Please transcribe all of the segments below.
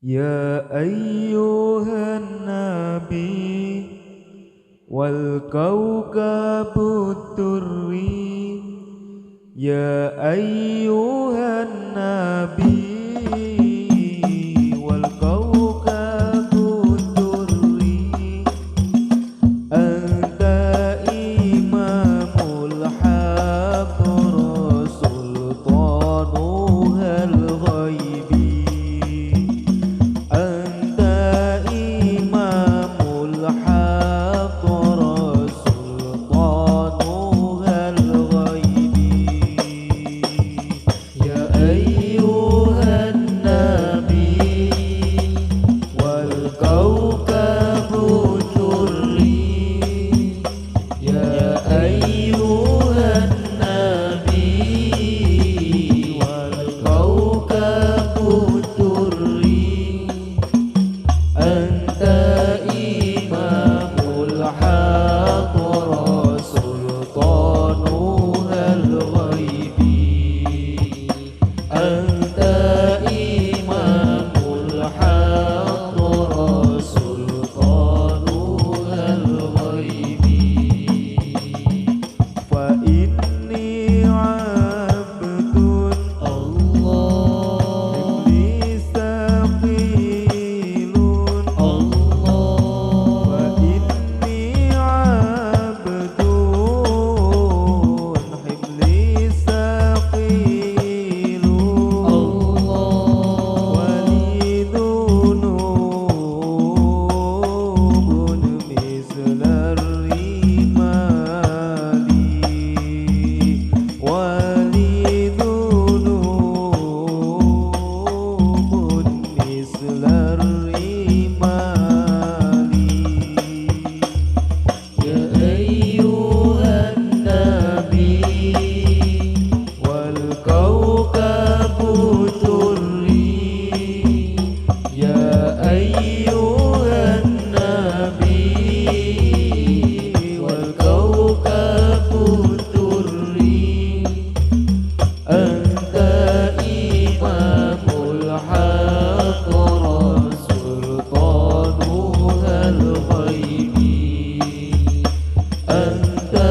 Ya ayyuhan nabi wal kaukabut turri. Ya ayyuhan nabi wal kaukabut turri. Anta imamul haq sultanuhal ghaibi. Anta imamul haq sultanuhal ghaibi. Ya ayyuhan nabi wal kaukabut turri. Ya ayyuhan nabi wal kaukabut turri. Anta imamul haq sultanuhal ghaibi. Anta imamul haq sultanuhal ghaibi. Fa inni abdun Allah iblis saqilun Allah. Fa inni abdun iblis saqilun Allah. Walidunubun mislar rimali. Walidunubun mislar rimali. Ya ayyuhan nabi wal kaukabut turri. Ya ayyuhan nabi wal kaukabut turri. Anta imamul haq sultanuhal ghaibi. Anta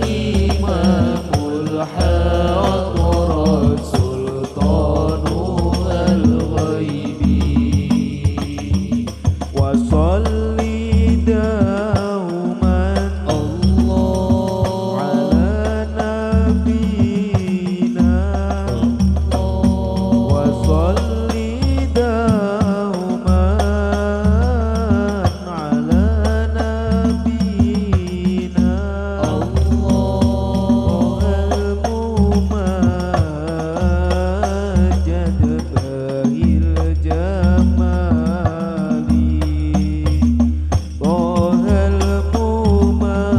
imamul haq sultanuhal ghaibi. Wa sholli dauman Allah ala nabiyina. Wa sholli dauman ala nabiyina. Allahal mumajjad bahil jamali. Allahal mumajjad